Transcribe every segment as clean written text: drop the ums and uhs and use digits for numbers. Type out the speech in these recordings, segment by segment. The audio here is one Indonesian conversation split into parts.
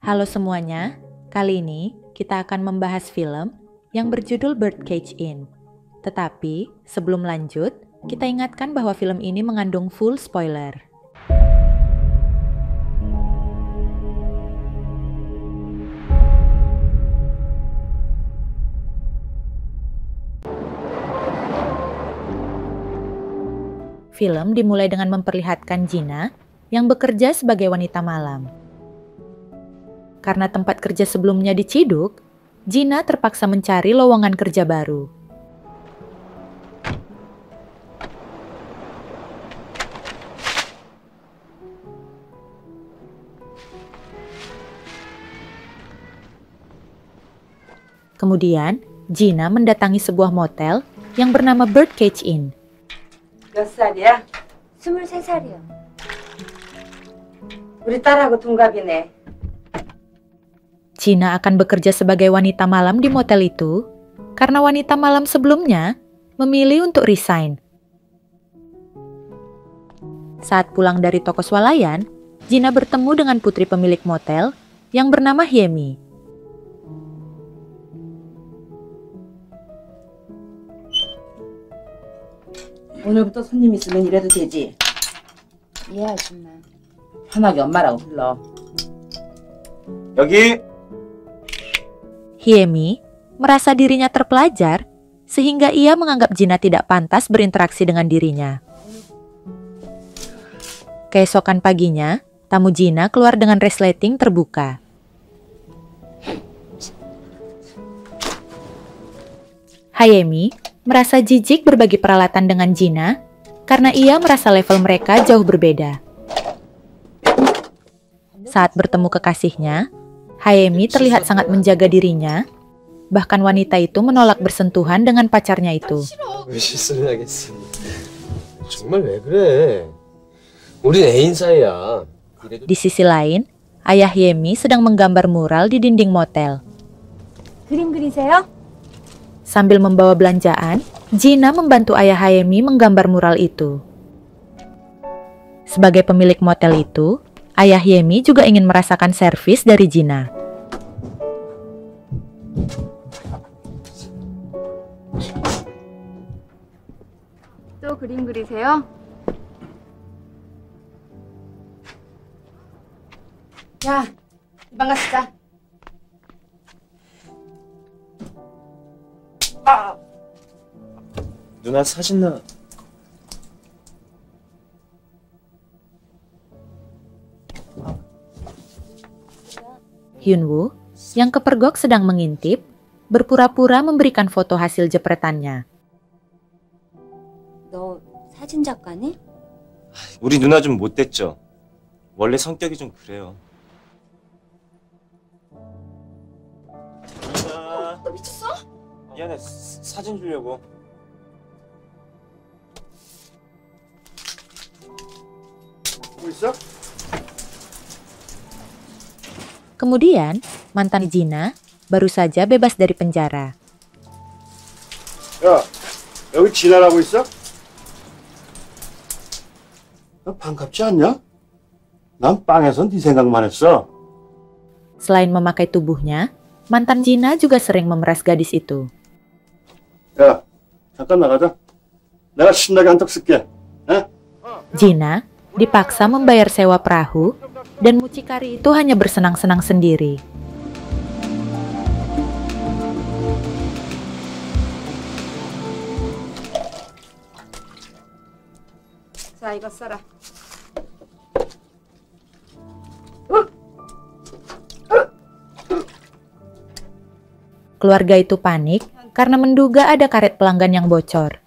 Halo semuanya, kali ini kita akan membahas film yang berjudul Birdcage Inn. Tetapi, sebelum lanjut, kita ingatkan bahwa film ini mengandung full spoiler. Film dimulai dengan memperlihatkan Gina yang bekerja sebagai wanita malam. Karena tempat kerja sebelumnya diciduk, Gina terpaksa mencari lowongan kerja baru. Kemudian, Gina mendatangi sebuah motel yang bernama Birdcage Inn. 몇 살이야? 23살이요. 우리 딸하고 동갑이네. Gina akan bekerja sebagai wanita malam di motel itu karena wanita malam sebelumnya memilih untuk resign. Saat pulang dari toko swalayan, Gina bertemu dengan putri pemilik motel yang bernama Hyemi. 오늘부터 손님 있으면 이래도 되지? 예, 아줌마. 편하게 엄마라고 불러. 여기 Hyemi merasa dirinya terpelajar sehingga ia menganggap Gina tidak pantas berinteraksi dengan dirinya. Keesokan paginya, tamu Gina keluar dengan resleting terbuka. Hyemi merasa jijik berbagi peralatan dengan Gina karena ia merasa level mereka jauh berbeda. Saat bertemu kekasihnya, Hyemi terlihat sangat menjaga dirinya, bahkan wanita itu menolak bersentuhan dengan pacarnya itu. 왜 실수를 하겠어? 정말 왜 그래? 우린 애인 사이야. Di sisi lain, ayah Hyemi sedang menggambar mural di dinding motel. 그림 그리세요? Sambil membawa belanjaan, Gina membantu ayah Hyemi menggambar mural itu. Sebagai pemilik motel itu, ayah Hyemi juga ingin merasakan servis dari Gina. 또 그림 그리세요? 야, 이방 가시자. 누나 사진 나. Hyunwoo, yang kepergok sedang mengintip, berpura-pura memberikan foto hasil jepretannya. 너 사진 작가니? 우리 누나 좀 못됐죠? 원래 성격이 좀 그래요. 누나. 너 미쳤어? 미안해. 사진 주려고. 뭐 있어? Kemudian, mantan Gina baru saja bebas dari penjara. 야, 여기 지나라고 있어? 너 반갑지 않냐? 난 빵에선 네 생각만 했어. Selain memakai tubuhnya, mantan Gina juga sering memeras gadis itu. 야, 잠깐 나가자. 내가 신나게 한턱 쓸게. 에? Gina dipaksa membayar sewa perahu dan mucikari itu hanya bersenang-senang sendiri. 자, 이거 써라. Keluarga itu panik karena menduga ada karet pelanggan yang bocor.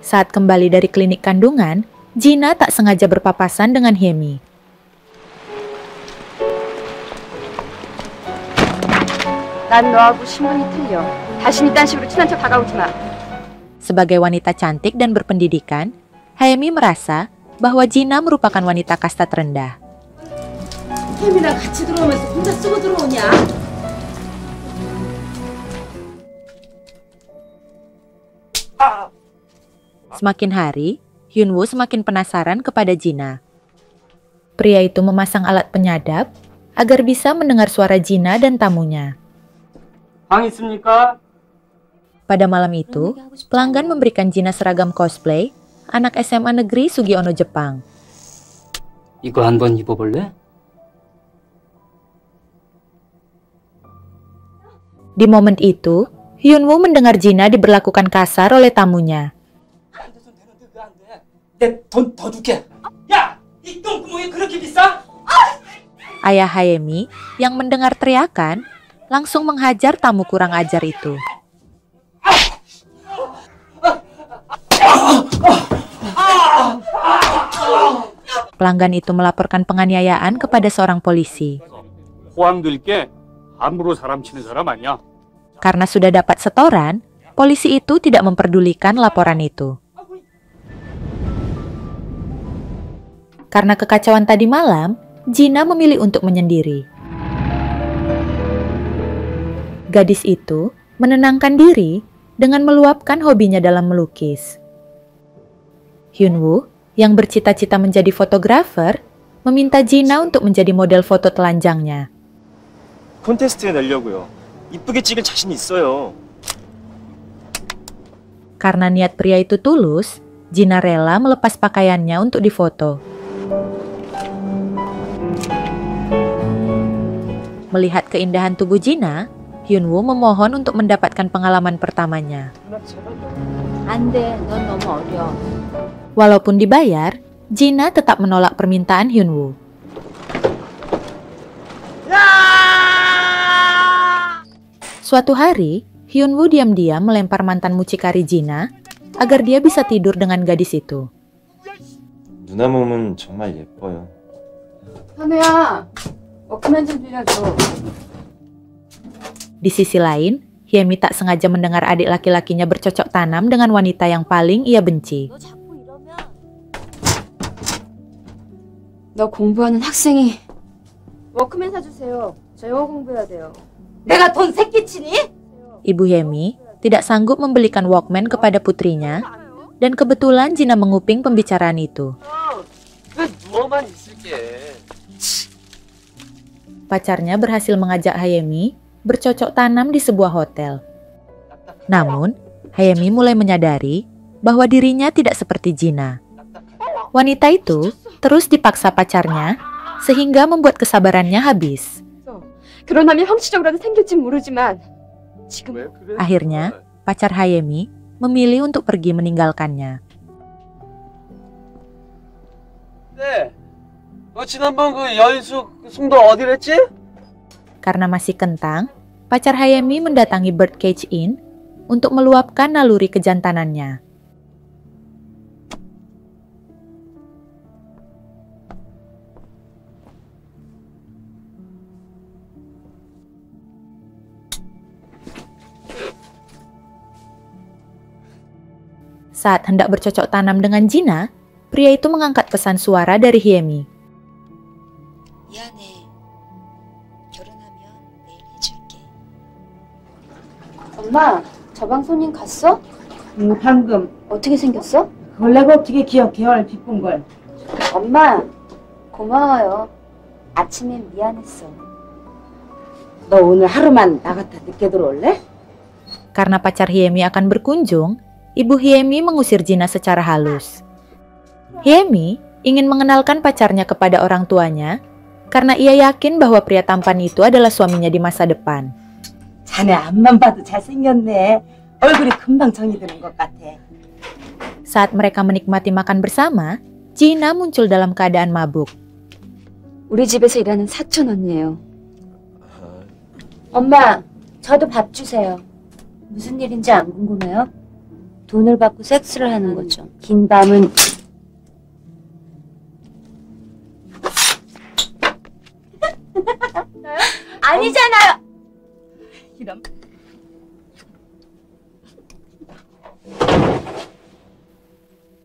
Saat kembali dari klinik kandungan, Gina tak sengaja berpapasan dengan Hyemi. 난 너하고 신분이 틀려. 다신 이딴 식으로 친한 척 다가오지 마. Sebagai wanita cantik dan berpendidikan, Hyemi merasa bahwa Gina merupakan wanita kasta terendah. 혜미랑 같이 들어오면서 혼자 쓰고 들어오냐? Semakin hari, Hyunwoo semakin penasaran kepada Gina. Pria itu memasang alat penyadap agar bisa mendengar suara Gina dan tamunya. 방 있습니까? Pada malam itu, pelanggan memberikan Gina seragam cosplay anak SMA Negeri Sugiono, Jepang. 이거 한번 입어볼래? Di momen itu, Hyunwoo mendengar Gina diberlakukan kasar oleh tamunya. 내 돈 더 줄게. 야! 이 똥구멍이 그렇게 비싸? Ayah Hayemi yang mendengar teriakan langsung menghajar tamu kurang ajar itu. Pelanggan itu melaporkan penganiayaan kepada seorang polisi. 호황들께 함부로 사람 치는 사람 아니야. Karena sudah dapat setoran, polisi itu tidak memperdulikan laporan itu. Karena kekacauan tadi malam, Gina memilih untuk menyendiri. Gadis itu menenangkan diri dengan meluapkan hobinya dalam melukis. Hyunwoo, yang bercita-cita menjadi fotografer, meminta Gina untuk menjadi model foto telanjangnya. 콘테스트에 내려고요. 이쁘게 찍을 자신 있어요. Karena niat pria itu tulus, Gina rela melepas pakaiannya untuk difoto. Melihat keindahan tubuh Gina, Hyunwoo memohon untuk mendapatkan pengalaman pertamanya. 안 돼, 넌 너무 어려. Walaupun dibayar, Gina tetap menolak permintaan Hyunwoo. Suatu hari, Hyunwoo diam-diam melempar mantan mucikari Gina agar dia bisa tidur dengan gadis itu. 누나 몸은 정말 예뻐요. 현우야, 워크맨 좀 빌려줘. Di sisi lain, Hyemi tak sengaja mendengar adik laki-lakinya bercocok tanam dengan wanita yang paling ia benci. 너 공부하는 학생이 워크맨 사주세요. 저 영어 공부해야 돼요. 내가 돈 새끼치니? Ibu Hyemi tidak sanggup membelikan Walkman kepada putrinya, dan kebetulan Gina menguping pembicaraan itu. 왜 누워만 있을게. Pacarnya berhasil mengajak Hayemi bercocok tanam di sebuah hotel. Namun, Hayemi mulai menyadari bahwa dirinya tidak seperti Gina. Wanita itu terus dipaksa pacarnya sehingga membuat kesabarannya habis. 결혼하면 형식적으로는 생길지 모르지만 지금 왜 그래? Akhirnya, pacar Hayemi memilih untuk pergi meninggalkannya. 네. 너 지난번 그 여인숙 송도 어디랬지? Karena masih kentang, pacar Hayemi mendatangi Birdcage Inn untuk meluapkan naluri kejantanannya. Saat hendak bercocok tanam dengan Gina, pria itu mengangkat pesan suara dari Hyemi. 미안해. 결혼하면 내일 해줄게. 엄마, 저 방 손님 갔어? 방금. 어떻게 생겼어? 그걸 내가 어떻게 기억해, 얼 비쁜 걸. 엄마, 고마워요. 아침엔 미안했어. 너 오늘 하루만 나갔다 늦게 들어올래? Karena pacar Hyemi akan berkunjung, ibu Hyemi mengusir Gina secara halus. Hyemi ingin mengenalkan pacarnya kepada orang tuanya karena ia yakin bahwa pria tampan itu adalah suaminya di masa depan. 자네 앞만 봐도 잘생겼네. 얼굴이 금방 정리되는 것 같아. Saat mereka menikmati makan bersama, Gina muncul dalam keadaan mabuk. 우리 집에서 일하는 사촌 언니예요. 엄마, 저도 밥 주세요. 무슨 일인지 안 궁금해요? 돈을 받고 섹스를 하는 거죠. 긴 밤은 아니잖아요. 이런.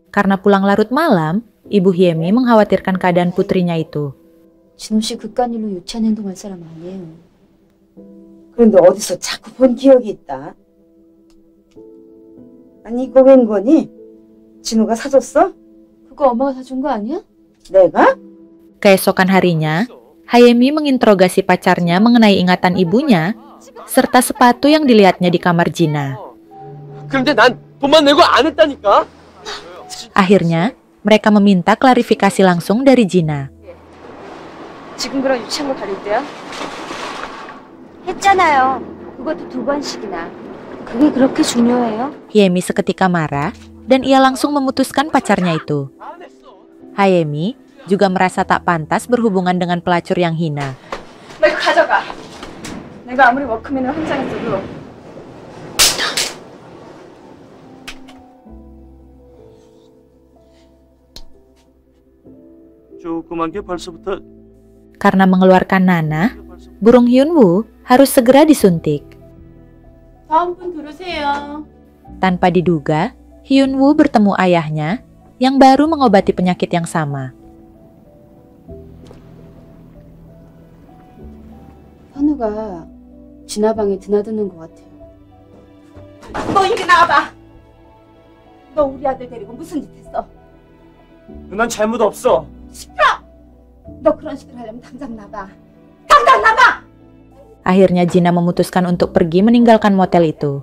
Karena pulang larut malam, ibu Hyemi mengkhawatirkan keadaan putrinya itu. 진호 씨 그깟 일로 유치한 행동할 사람 아니에요. 그런데 어디서 자꾸 본 기억이 있다. 아니 이거 웬 거니? 진우가 사줬어? 그거 엄마가 사준 거 아니야? 내가? Keesokan harinya, Hayemi menginterogasi pacarnya mengenai ingatan ibunya, serta sepatu yang dilihatnya di kamar Jina. 그런데 난 돈만 내고 안 했다니까. Akhirnya, mereka meminta klarifikasi langsung dari Jina. 지금 그런 유치한 거 다닐 때야? 했잖아요. 그것도 2번씩이나. 그게 그렇게 중요해요? Hayemi seketika marah, dan ia langsung memutuskan pacarnya itu. Hayemi juga merasa tak pantas berhubungan dengan pelacur yang hina. 나 이거 가져가. 내가 아무리 워크맨을 환장했어도 조그만 게 벌써부터 Karena mengeluarkan nanah, burung Hyunwoo harus segera disuntik. 다음 분 들으세요. Tanpa diduga, Hyunwoo bertemu ayahnya yang baru mengobati penyakit yang sama. 현우가 진아 방에 드나드는 것 같아요. 너 이리 나와봐. 너 우리 아들 데리고 무슨 짓 했어? 누난 잘못 없어. 너 그런 식으로 하려면 당장 나가. 당장 나가! Akhirnya Jina memutuskan untuk pergi meninggalkan motel itu.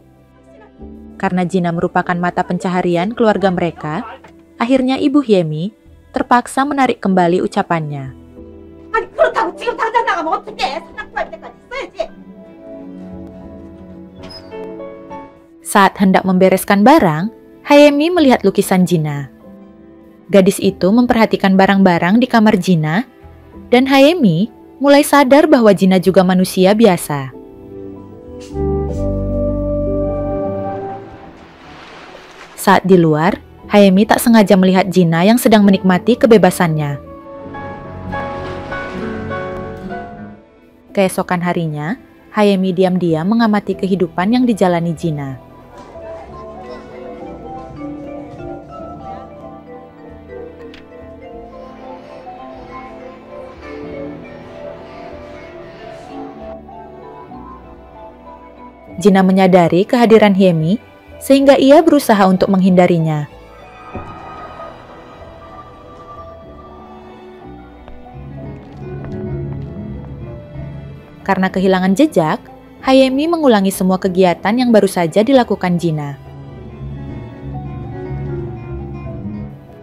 Karena Jina merupakan mata pencaharian keluarga mereka, akhirnya Ibu Hyemi terpaksa menarik kembali ucapannya. 아니 그렇다고 지금 당장 나가면 어떡해? 산악할 때까지 있어야지. Saat hendak membereskan barang, Hayemi melihat lukisan Jina. Gadis itu memperhatikan barang-barang di kamar Jina, dan Hayemi mulai sadar bahwa Jina juga manusia biasa. Saat di luar, Hayemi tak sengaja melihat Jina yang sedang menikmati kebebasannya. Keesokan harinya, Hayemi diam-diam mengamati kehidupan yang dijalani Jina. Jina menyadari kehadiran Hyemi, sehingga ia berusaha untuk menghindarinya. Karena kehilangan jejak, Hayemi mengulangi semua kegiatan yang baru saja dilakukan Jina.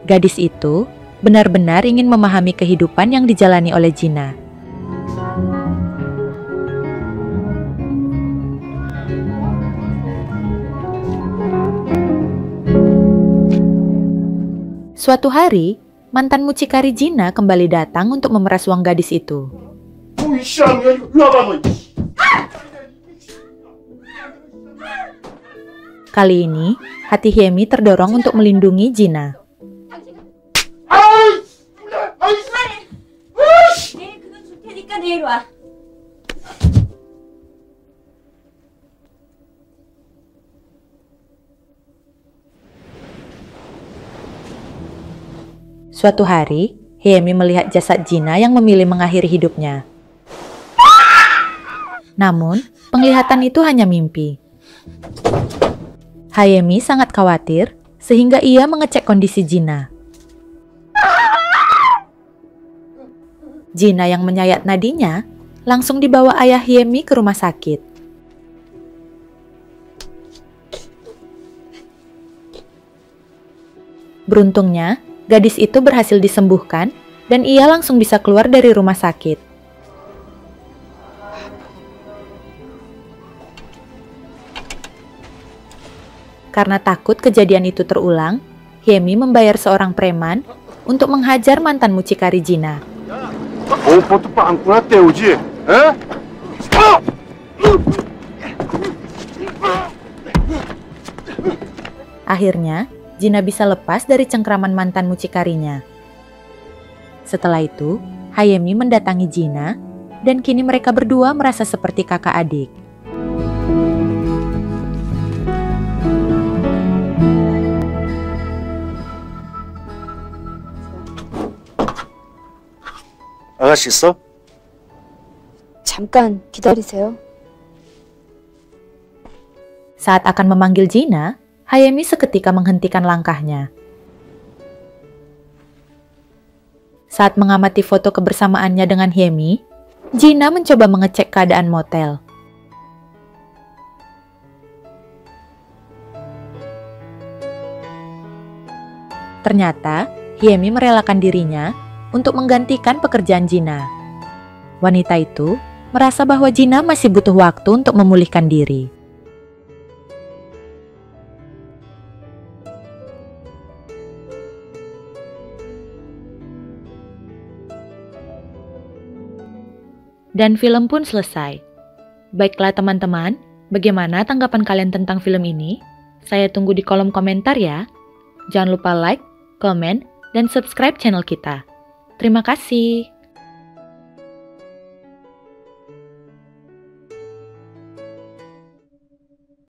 Gadis itu benar-benar ingin memahami kehidupan yang dijalani oleh Jina. Suatu hari, mantan mucikari Jina kembali datang untuk memeras uang gadis itu. Kali ini, hati Hyemi terdorong untuk melindungi Jina. 내일 그돈 줄 테니까 내일 와. Suatu hari, Hyemi melihat jasad Jina yang memilih mengakhiri hidupnya. Namun, penglihatan itu hanya mimpi. Hyemi sangat khawatir, sehingga ia mengecek kondisi Jina. Jina yang menyayat nadinya langsung dibawa ayah Hyemi ke rumah sakit. Beruntungnya, gadis itu berhasil disembuhkan dan ia langsung bisa keluar dari rumah sakit. Karena takut kejadian itu terulang, Hyemi membayar seorang preman untuk menghajar mantan mucikari Jina. Akhirnya, Jina bisa lepas dari cengkraman mantan mucikarinya. Setelah itu, Hayemi mendatangi Jina, dan kini mereka berdua merasa seperti kakak adik. 아가씨 있어? 잠깐 기다리세요. Saat akan memanggil Jina, Hayemi seketika menghentikan langkahnya. Saat mengamati foto kebersamaannya dengan Hyemi, Gina mencoba mengecek keadaan motel. Ternyata, Hyemi merelakan dirinya untuk menggantikan pekerjaan Gina. Wanita itu merasa bahwa Gina masih butuh waktu untuk memulihkan diri. Dan film pun selesai. Baiklah teman-teman, bagaimana tanggapan kalian tentang film ini? Saya tunggu di kolom komentar ya. Jangan lupa like, komen, dan subscribe channel kita. Terima kasih.